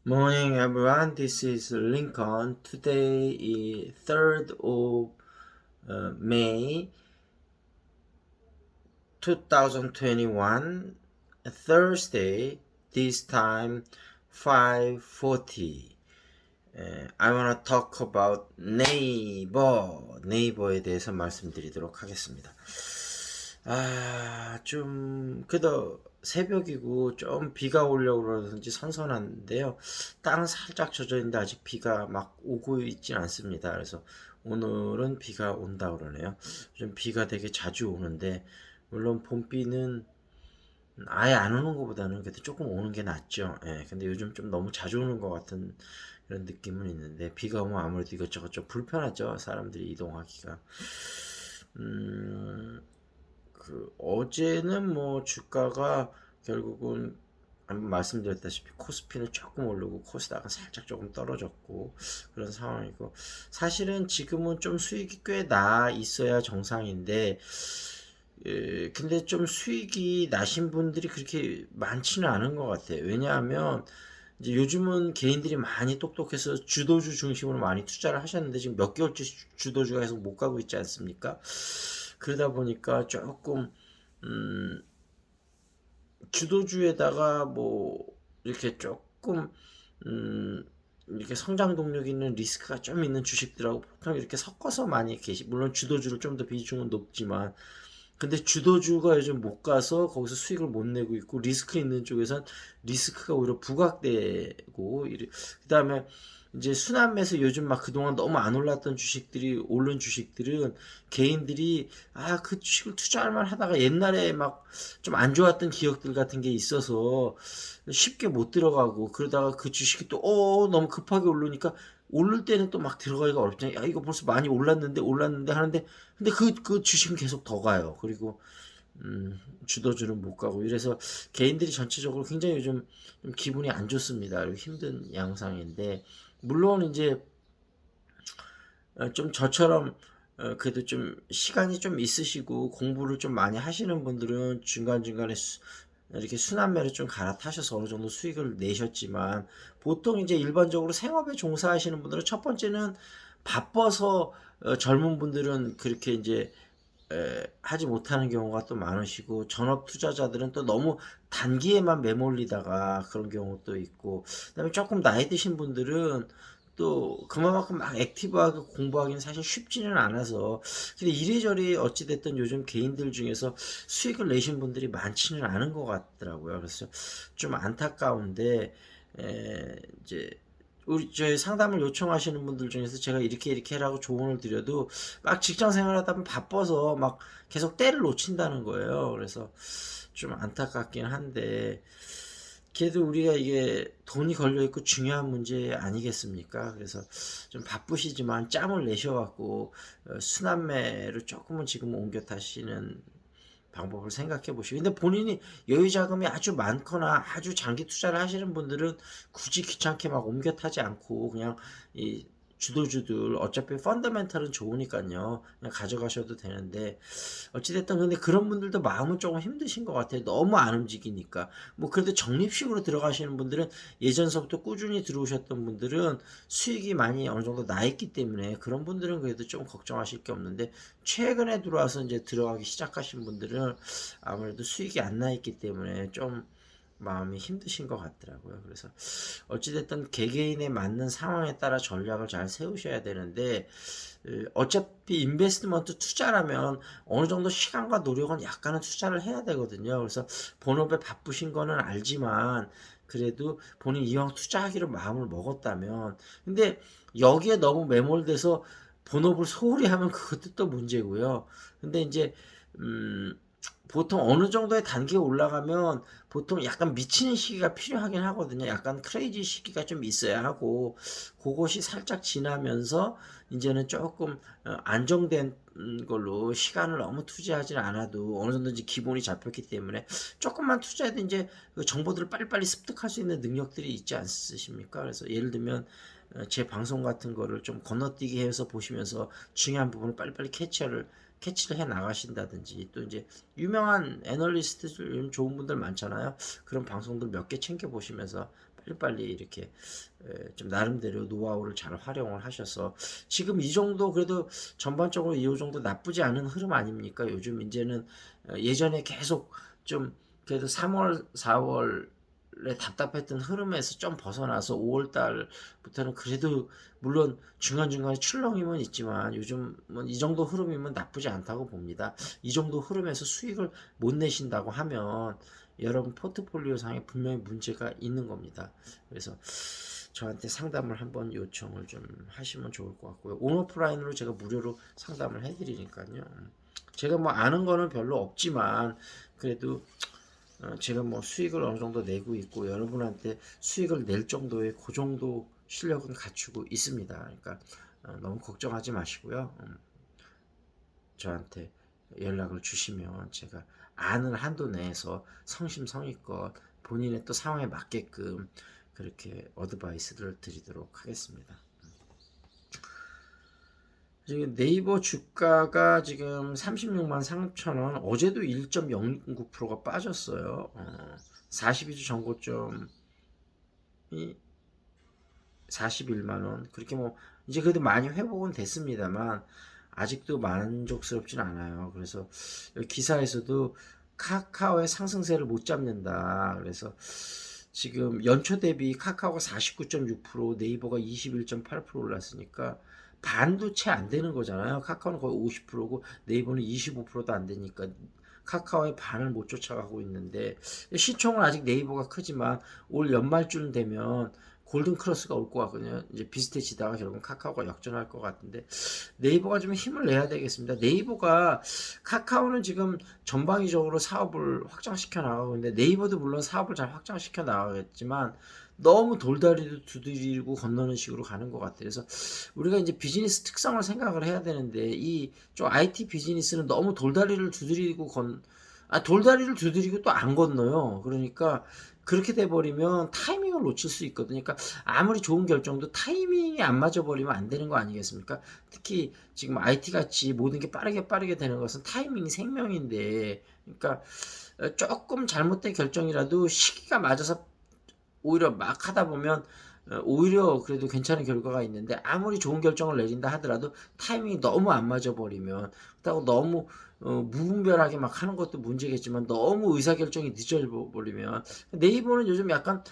Morning, everyone. This is Lincoln. Today is 3rd of May 2021, Thursday. This time 5:40. I want to talk about 네이버에 대해서 말씀드리도록 하겠습니다. 그래도 새벽이고 좀 비가 오려고 그러는지 선선한데요. 땅은 살짝 젖어 있는데 아직 비가 막 오고 있진 않습니다. 그래서 오늘은 비가 온다 그러네요. 좀 비가 되게 자주 오는데, 물론 봄비는 아예 안 오는 것보다는 그래도 조금 오는 게 낫죠. 예, 근데 요즘 좀 너무 자주 오는 것 같은 그런 느낌은 있는데, 비가 오면 아무래도 이것저것 좀 불편하죠. 사람들이 이동하기가. 음, 어제는 뭐 주가가 결국은 한번 말씀드렸다시피 코스피는 조금 오르고 코스닥은 살짝 조금 떨어졌고 그런 상황이고, 사실은 지금은 좀 수익이 꽤 나 있어야 정상인데, 근데 좀 수익이 나신 분들이 그렇게 많지는 않은 것 같아요. 왜냐하면 이제 요즘은 개인들이 많이 똑똑해서 주도주 중심으로 많이 투자를 하셨는데, 지금 몇 개월째 주도주가 계속 못 가고 있지 않습니까? 그러다 보니까 조금 음, 주도주에다가 뭐 이렇게 조금 음, 이렇게 성장 동력 있는 리스크가 좀 있는 주식들하고 보통 이렇게 섞어서 많이 계시. 물론 주도주를 좀 더 비중은 높지만, 근데 주도주가 요즘 못 가서 거기서 수익을 못 내고 있고, 리스크 있는 쪽에선 리스크가 오히려 부각되고, 그다음에 이제 순환매수, 요즘 막 그동안 너무 안 올랐던 주식들이 오른 주식들은 개인들이 그 주식을 투자할 만 하다가 옛날에 막 좀 안 좋았던 기억들 같은 게 있어서 쉽게 못 들어가고, 그러다가 그 주식이 또 너무 급하게 오르니까 오를 때는 또 막 들어가기가 어렵잖아요. 야, 이거 벌써 많이 올랐는데 하는데, 근데 그 주식은 계속 더 가요. 그리고 주도주는 못 가고 이래서 개인들이 전체적으로 굉장히 요즘 좀 기분이 안 좋습니다. 그리고 힘든 양상인데, 물론 이제 좀 저처럼 그래도 좀 시간이 좀 있으시고 공부를 좀 많이 하시는 분들은 중간중간에 이렇게 순환매를 좀 갈아타셔서 어느 정도 수익을 내셨지만, 보통 이제 일반적으로 생업에 종사하시는 분들은 첫 번째는 바빠서, 젊은 분들은 그렇게 이제 하지 못하는 경우가 또 많으시고, 전업 투자자들은 또 너무 단기에만 매몰리다가 그런 경우도 있고, 그다음에 조금 나이 드신 분들은 또 그만큼 막 액티브하게 공부하기는 사실 쉽지는 않아서, 근데 이래저래 어찌됐든 요즘 개인들 중에서 수익을 내신 분들이 많지는 않은 것 같더라고요. 그래서 좀 안타까운데, 이제 우리 저희 상담을 요청하시는 분들 중에서 제가 이렇게 해라고 조언을 드려도 막 직장 생활하다 보면 바빠서 막 계속 때를 놓친다는 거예요. 그래서 좀 안타깝긴 한데, 그래도 우리가 이게 돈이 걸려 있고 중요한 문제 아니겠습니까? 그래서 좀 바쁘시지만 짬을 내셔갖고 순환매로 조금은 지금 옮겨 타시는 방법을 생각해 보시고, 근데 본인이 여유 자금이 아주 많거나 아주 장기 투자를 하시는 분들은 굳이 귀찮게 막 옮겨 타지 않고 그냥 이 주도주들 어차피 펀더멘탈은 좋으니까요, 그냥 가져가셔도 되는데, 어찌됐든 근데 그런 분들도 마음은 조금 힘드신 것 같아요. 너무 안 움직이니까. 뭐 그래도 적립식으로 들어가시는 분들은, 예전서부터 꾸준히 들어오셨던 분들은 수익이 많이 어느 정도 나 있기 때문에 그런 분들은 그래도 좀 걱정하실 게 없는데, 최근에 들어와서 이제 들어가기 시작하신 분들은 아무래도 수익이 안 나 있기 때문에 좀 마음이 힘드신 것 같더라고요. 그래서 어찌됐든 개개인에 맞는 상황에 따라 전략을 잘 세우셔야 되는데, 어차피 인베스트먼트 투자라면 어느 정도 시간과 노력은 약간은 투자를 해야 되거든요. 그래서 본업에 바쁘신 거는 알지만, 그래도 본인 이왕 투자하기로 마음을 먹었다면, 근데 여기에 너무 매몰돼서 본업을 소홀히 하면 그것도 또 문제고요. 근데 이제 음 보통 어느 정도의 단계에 올라가면 보통 약간 미치는 시기가 필요하긴 하거든요. 약간 크레이지 시기가 좀 있어야 하고, 그것이 살짝 지나면서 이제는 조금 안정된 걸로 시간을 너무 투자하지 않아도 어느 정도 이제 기본이 잡혔기 때문에 조금만 투자해도 이제 그 정보들을 빨리빨리 습득할 수 있는 능력들이 있지 않으십니까? 그래서 예를 들면 제 방송 같은 거를 좀 건너뛰기 해서 보시면서 중요한 부분을 빨리빨리 캐치를 해 나가신다든지, 또 이제 유명한 애널리스트들, 좋은 분들 많잖아요. 그런 방송들 몇 개 챙겨 보시면서 빨리빨리 이렇게 좀 나름대로 노하우를 잘 활용을 하셔서 지금 이 정도 그래도 전반적으로 이 정도 나쁘지 않은 흐름 아닙니까? 요즘 이제는 예전에 계속 좀 그래도 3월, 4월에 답답했던 흐름에서 좀 벗어나서 5월 달부터는 그래도 물론 중간중간에 출렁임은 있지만 요즘은 이 정도 흐름이면 나쁘지 않다고 봅니다. 이 정도 흐름에서 수익을 못 내신다고 하면 여러분 포트폴리오 상에 분명히 문제가 있는 겁니다. 그래서 저한테 상담을 한번 요청을 좀 하시면 좋을 것 같고요. 온오프라인으로 제가 무료로 상담을 해드리니까요. 제가 뭐 아는 거는 별로 없지만 그래도 제가 뭐 수익을 어느 정도 내고 있고 여러분한테 수익을 낼 정도의 그 정도 실력은 갖추고 있습니다. 그러니까 너무 걱정하지 마시고요. 저한테 연락을 주시면 제가 아는 한도 내에서 성심성의껏 본인의 또 상황에 맞게끔 그렇게 어드바이스를 드리도록 하겠습니다. 지금 네이버 주가가 지금 36만 3천원, 어제도 1.09%가 빠졌어요. 42주 전고점이 41만원. 그렇게 뭐 이제 그래도 많이 회복은 됐습니다만 아직도 만족스럽진 않아요. 그래서 기사에서도 카카오의 상승세를 못 잡는다. 그래서 지금 연초 대비 카카오가 49.6%, 네이버가 21.8% 올랐으니까 반도 채 안 되는 거잖아요. 카카오는 거의 50%고 네이버는 25%도 안 되니까 카카오의 반을 못 쫓아가고 있는데 시총은 아직 네이버가 크지만 올 연말쯤 되면 골든 크로스가 올 것 같거든요. 이제 비슷해지다가 결국은 카카오가 역전할 것 같은데 네이버가 좀 힘을 내야 되겠습니다. 네이버가 카카오는 지금 전방위적으로 사업을 확장시켜 나가고 있는데 네이버도 물론 사업을 잘 확장시켜 나가겠지만 너무 돌다리도 두드리고 건너는 식으로 가는 것 같아요. 그래서 우리가 이제 비즈니스 특성을 생각을 해야 되는데 이 좀 IT 비즈니스는 너무 돌다리를 두드리고 돌다리를 두드리고 또 안 건너요. 그러니까 그렇게 돼버리면 타이밍을 놓칠 수 있거든요. 그러니까 아무리 좋은 결정도 타이밍이 안 맞아버리면 안 되는 거 아니겠습니까? 특히 지금 IT 같이 모든 게 빠르게 되는 것은 타이밍이 생명인데, 그러니까 조금 잘못된 결정이라도 시기가 맞아서 오히려 막 하다 보면 오히려 그래도 괜찮은 결과가 있는데 아무리 좋은 결정을 내린다 하더라도 타이밍이 너무 안 맞아 버리면 그렇다고 너무 무분별하게 막 하는 것도 문제겠지만 너무 의사결정이 늦어 버리면 네이버는 요즘 약간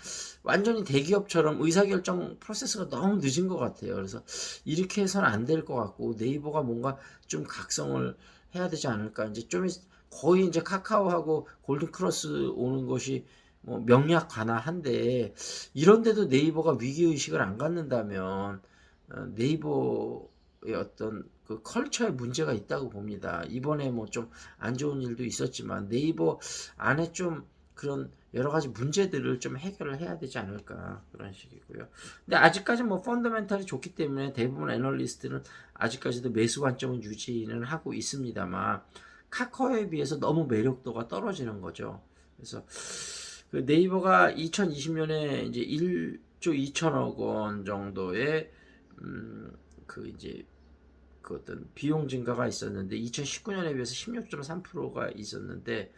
완전히 대기업처럼 의사결정 프로세스가 너무 늦은 것 같아요. 그래서 이렇게 해서는 안 될 것 같고 네이버가 뭔가 좀 각성을 해야 되지 않을까. 이제 좀 거의 이제 카카오하고 골든크로스 오는 것이 뭐 명약 관화한데 이런데도 네이버가 위기의식을 안 갖는다면 네이버의 어떤 그 컬처에 문제가 있다고 봅니다. 이번에 뭐 좀 안 좋은 일도 있었지만 네이버 안에 좀 그런 여러 가지 문제들을 좀 해결을 해야 되지 않을까 그런 식이고요. 근데 아직까지 뭐 펀더멘탈이 좋기 때문에 대부분 애널리스트는 아직까지도 매수 관점은 유지는 하고 있습니다만 카카오에 비해서 너무 매력도가 떨어지는 거죠. 그래서 그 네이버가 2020년에 이제 1조 2천억 원 정도의 그 이제 그 어떤 비용 증가가 있었는데 2019년에 비해서 16.3%가 있었는데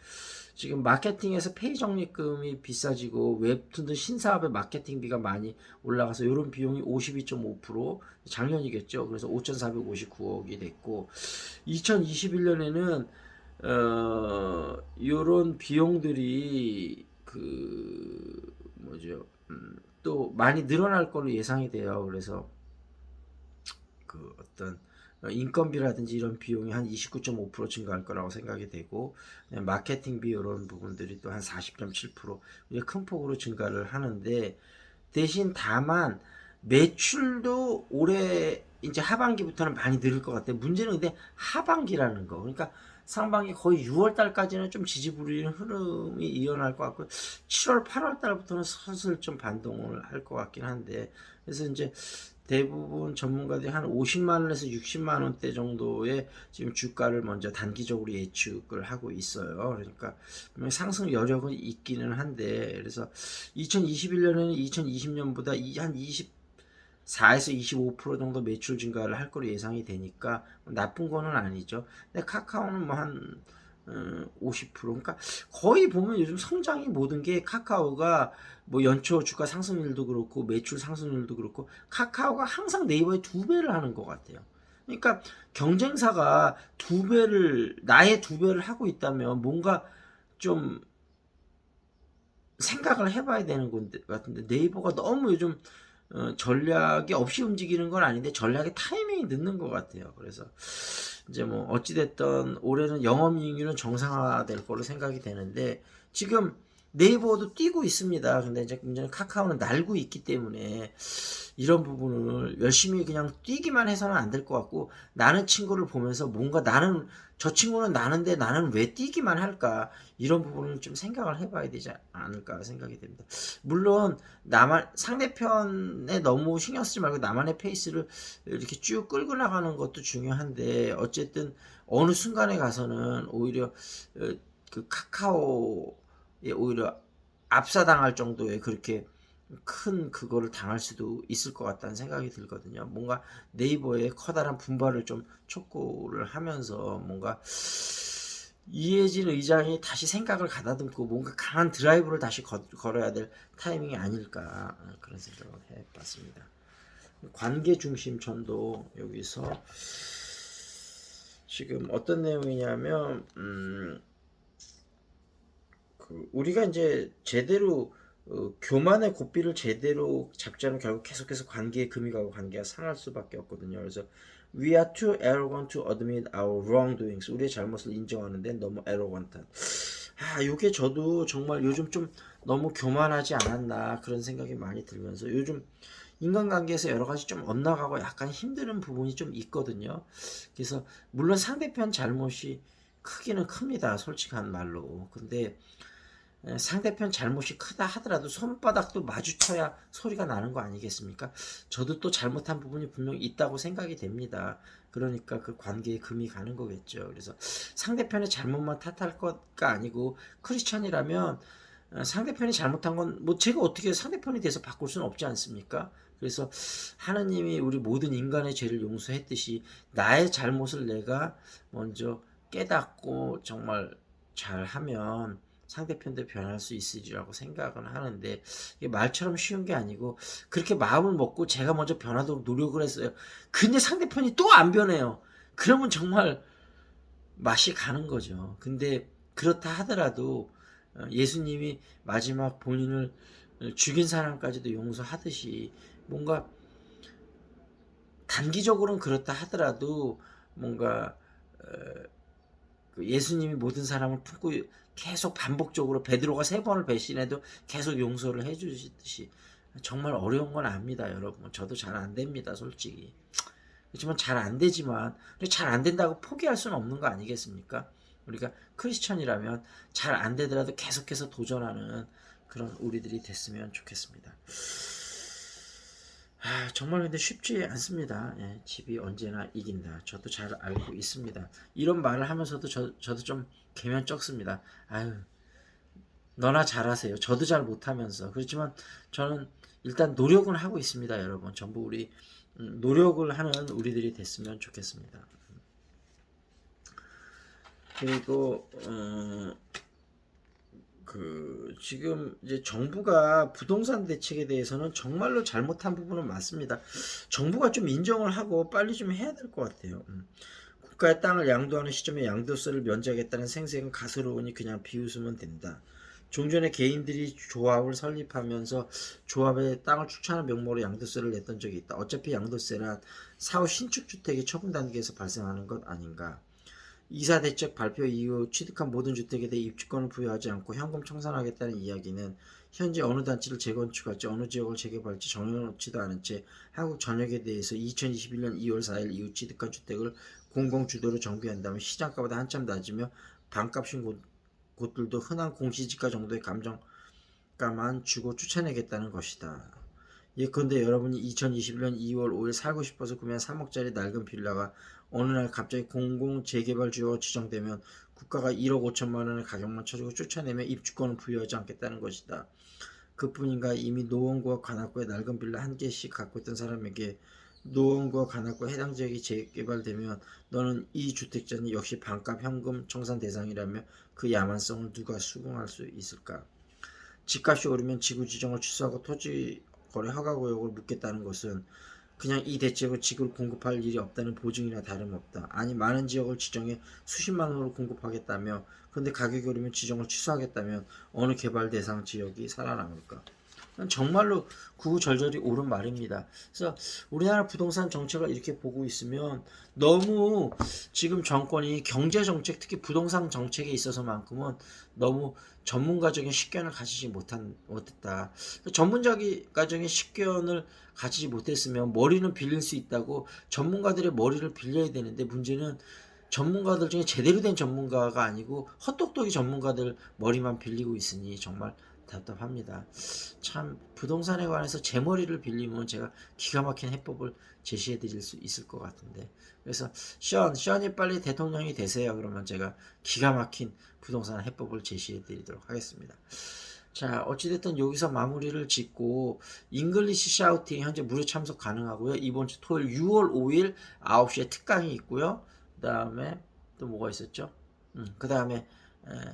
지금 마케팅에서 페이 적립금이 비싸지고 웹툰 등 신사업의 마케팅비가 많이 올라가서 이런 비용이 52.5% 작년이겠죠. 그래서 5,459억이 됐고 2021년에는 요런 비용들이 그 뭐죠? 또 많이 늘어날 걸로 예상이 돼요. 그래서 그 어떤 인건비라든지 이런 비용이 한 29.5% 증가할 거라고 생각이 되고 마케팅비 이런 부분들이 또 한 40.7% 큰 폭으로 증가를 하는데 대신 다만 매출도 올해 이제 하반기부터는 많이 늘을 것 같아요. 문제는 근데 하반기라는 거. 그러니까 상반기 거의 6월 달까지는 좀 지지부리는 흐름이 이어날 것 같고 7월, 8월 달부터는 슬슬 좀 반동을 할 것 같긴 한데 그래서 이제 대부분 전문가들이 한 50만 원에서 60만 원대 정도의 지금 주가를 먼저 단기적으로 예측을 하고 있어요. 그러니까 상승 여력은 있기는 한데 그래서 2021년에는 2020년보다 한 24에서 25% 정도 매출 증가를 할 거로 예상이 되니까 나쁜 거는 아니죠. 근데 카카오는 뭐 한 50%. 그러니까 거의 보면 요즘 성장이 모든 게 카카오가 뭐 연초 주가 상승률도 그렇고 매출 상승률도 그렇고 카카오가 항상 네이버의 2배를 하는 것 같아요. 그러니까 경쟁사가 2배를 나의 2배를 하고 있다면 뭔가 좀 생각을 해봐야 되는 건데 같은데 네이버가 너무 요즘 전략이 없이 움직이는 건 아닌데 전략의 타이밍이 늦는 것 같아요. 그래서 이제 뭐 어찌됐든 올해는 영업이익률은 정상화될 걸로 생각이 되는데 지금 네이버도 뛰고 있습니다. 근데 이제 문제는 카카오는 날고 있기 때문에 이런 부분을 열심히 그냥 뛰기만 해서는 안 될 것 같고 나는 친구를 보면서 뭔가 나는 저 친구는 나는데 나는 왜 뛰기만 할까 이런 부분을 좀 생각을 해봐야 되지 않을까 생각이 됩니다. 물론 나만 상대편에 너무 신경 쓰지 말고 나만의 페이스를 이렇게 쭉 끌고 나가는 것도 중요한데 어쨌든 어느 순간에 가서는 오히려 그 카카오에 오히려 압사당할 정도의 그렇게 큰 그거를 당할 수도 있을 것 같다는 생각이 들거든요. 뭔가 네이버에 커다란 분발을 좀 촉구를 하면서 뭔가 이해진 의장이 다시 생각을 가다듬고 뭔가 강한 드라이브를 다시 걸어야 될 타이밍이 아닐까 그런 생각을 해봤습니다. 관계 중심 전도 여기서 지금 어떤 내용이냐면 그 우리가 이제 제대로 교만의 고삐를 제대로 잡지 않으면 결국 계속해서 관계에 금이 가고 관계가 상할 수밖에 없거든요. 그래서 We are too arrogant to admit our wrongdoings. 우리의 잘못을 인정하는데 너무 arrogant한. 요게 저도 정말 요즘 좀 너무 교만하지 않았나 그런 생각이 많이 들면서 요즘 인간관계에서 여러 가지 좀 엇나가고 약간 힘드는 부분이 좀 있거든요. 그래서 물론 상대편 잘못이 크기는 큽니다. 솔직한 말로. 근데 상대편 잘못이 크다 하더라도 손바닥도 마주쳐야 소리가 나는 거 아니겠습니까? 저도 또 잘못한 부분이 분명히 있다고 생각이 됩니다. 그러니까 그 관계에 금이 가는 거겠죠. 그래서 상대편의 잘못만 탓할 것가 아니고 크리스천이라면 상대편이 잘못한 건 뭐 제가 어떻게 상대편이 돼서 바꿀 수는 없지 않습니까? 그래서 하나님이 우리 모든 인간의 죄를 용서했듯이 나의 잘못을 내가 먼저 깨닫고 정말 잘하면 상대편도 변할 수 있으리라고 생각은 하는데 이게 말처럼 쉬운 게 아니고 그렇게 마음을 먹고 제가 먼저 변하도록 노력을 했어요. 근데 상대편이 또 안 변해요. 그러면 정말 맛이 가는 거죠. 근데 그렇다 하더라도 예수님이 마지막 본인을 죽인 사람까지도 용서하듯이 뭔가 단기적으로는 그렇다 하더라도 뭔가 예수님이 모든 사람을 품고 계속 반복적으로 베드로가 3번을 배신해도 계속 용서를 해주시듯이 정말 어려운 건 압니다, 여러분. 저도 잘 안 됩니다, 솔직히. 그렇지만 잘 안 되지만 잘 안 된다고 포기할 수는 없는 거 아니겠습니까? 우리가 크리스천이라면 잘 안 되더라도 계속해서 도전하는 그런 우리들이 됐으면 좋겠습니다. 정말 근데 쉽지 않습니다. 예, 집이 언제나 이긴다. 저도 잘 알고 있습니다. 이런 말을 하면서도 저도 좀 개면쩍습니다. 아유, 너나 잘하세요. 저도 잘 못하면서. 그렇지만 저는 일단 노력은 하고 있습니다, 여러분. 전부 우리 노력을 하는 우리들이 됐으면 좋겠습니다. 그리고 지금 이제 정부가 부동산 대책에 대해서는 정말로 잘못한 부분은 맞습니다. 정부가 좀 인정을 하고 빨리 좀 해야 될 것 같아요. 국가의 땅을 양도하는 시점에 양도세를 면제하겠다는 생색은 가스로우니 그냥 비웃으면 된다. 종전에 개인들이 조합을 설립하면서 조합에 땅을 추천하는 명목으로 양도세를 냈던 적이 있다. 어차피 양도세란 사후 신축 주택의 처분 단계에서 발생하는 것 아닌가. 이사 대책 발표 이후 취득한 모든 주택에 대해 입주권을 부여하지 않고 현금 청산하겠다는 이야기는 현재 어느 단지를 재건축할지 어느 지역을 재개발할지 정해놓지도 않은 채 한국 전역에 대해서 2021년 2월 4일 이후 취득한 주택을 공공주도로 정비한다면 시장가보다 한참 낮으며 반값인 곳들도 흔한 공시지가 정도의 감정가만 주고 추천하겠다는 것이다. 예컨대 여러분이 2021년 2월 5일 살고 싶어서 구매한 3억짜리 낡은 빌라가 어느 날 갑자기 공공 재개발 지역으로 지정되면 국가가 1억 5천만 원의 가격만 쳐주고 쫓아내며 입주권을 부여하지 않겠다는 것이다. 그뿐인가 이미 노원구와 관악구에 낡은 빌라 한 개씩 갖고 있던 사람에게 노원구와 관악구 해당 지역이 재개발되면 너는 이 주택자는 역시 반값 현금 청산 대상이라며 그 야만성을 누가 수긍할 수 있을까? 집값이 오르면 지구 지정을 취소하고 토지 거래 허가 구역을 묻겠다는 것은 그냥 이 대책을 지구를 공급할 일이 없다는 보증이나 다름없다. 아니 많은 지역을 지정해 수십만 원으로 공급하겠다며 그런데 가격이 오르면 지정을 취소하겠다면 어느 개발 대상 지역이 살아남을까? 정말로 구구절절이 옳은 말입니다. 그래서 우리나라 부동산 정책을 이렇게 보고 있으면 너무 지금 정권이 경제 정책, 특히 부동산 정책에 있어서만큼은 너무 전문가적인 식견을 가지지 못했다. 전문가적인 식견을 가지지 못했으면 머리는 빌릴 수 있다고 전문가들의 머리를 빌려야 되는데 문제는 전문가들 중에 제대로 된 전문가가 아니고 헛똑똑이 전문가들 머리만 빌리고 있으니 정말 답답합니다. 참 부동산에 관해서 제 머리를 빌리면 제가 기가 막힌 해법을 제시해 드릴 수 있을 것 같은데 그래서 시언이 빨리 대통령이 되세요. 그러면 제가 기가 막힌 부동산 해법을 제시해 드리도록 하겠습니다. 자 어찌됐든 여기서 마무리를 짓고 잉글리시 샤우팅 현재 무료 참석 가능하고요. 이번 주 토요일 6월 5일 9시에 특강이 있고요. 그 다음에 또 뭐가 있었죠? 그 다음에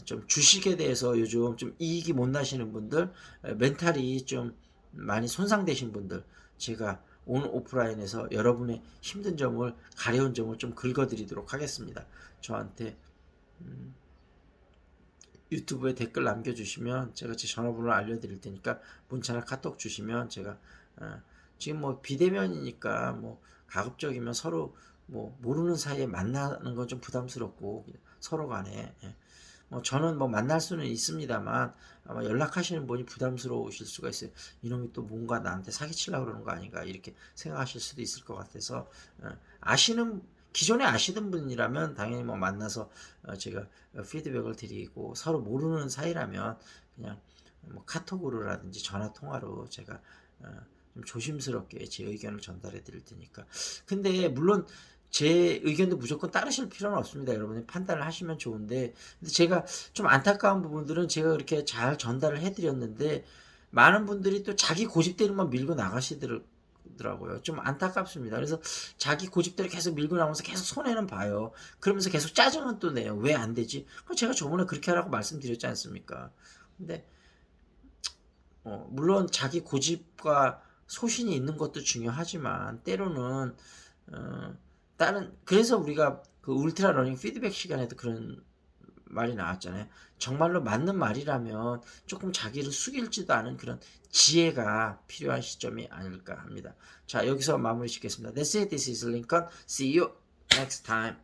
좀 주식에 대해서 요즘 좀 이익이 못 나시는 분들, 멘탈이 좀 많이 손상되신 분들, 제가 오늘 오프라인에서 여러분의 힘든 점을, 가려운 점을 좀 긁어드리도록 하겠습니다. 저한테 유튜브에 댓글 남겨주시면 제가 제 전화번호를 알려드릴 테니까 문자나 카톡 주시면 제가 지금 뭐 비대면이니까 뭐 가급적이면 서로 뭐 모르는 사이에 만나는 건 좀 부담스럽고 서로 간에 뭐 저는 뭐 만날 수는 있습니다만 아마 연락하시는 분이 부담스러우실 수가 있어요. 이놈이 또 뭔가 나한테 사기치려고 그러는 거 아닌가 이렇게 생각하실 수도 있을 것 같아서 아시는 기존에 아시던 분이라면 당연히 뭐 만나서 제가 피드백을 드리고 서로 모르는 사이라면 그냥 뭐 카톡으로라든지 전화 통화로 제가 좀 조심스럽게 제 의견을 전달해 드릴 테니까. 근데 물론 제 의견도 무조건 따르실 필요는 없습니다. 여러분이 판단을 하시면 좋은데 근데 제가 좀 안타까운 부분들은 제가 그렇게 잘 전달을 해드렸는데 많은 분들이 또 자기 고집대로만 밀고 나가시더라고요. 좀 안타깝습니다. 그래서 자기 고집대로 계속 밀고 나오면서 계속 손해는 봐요. 그러면서 계속 짜증은 또 내요. 왜 안 되지? 제가 저번에 그렇게 하라고 말씀드렸지 않습니까? 근데 물론 자기 고집과 소신이 있는 것도 중요하지만 때로는 다른 그래서 우리가 그 울트라 러닝 피드백 시간에도 그런 말이 나왔잖아요. 정말로 맞는 말이라면 조금 자기를 숙일지도 않은 그런 지혜가 필요한 시점이 아닐까 합니다. 자 여기서 마무리 짓겠습니다. That's it. This is Lincoln. See you next time.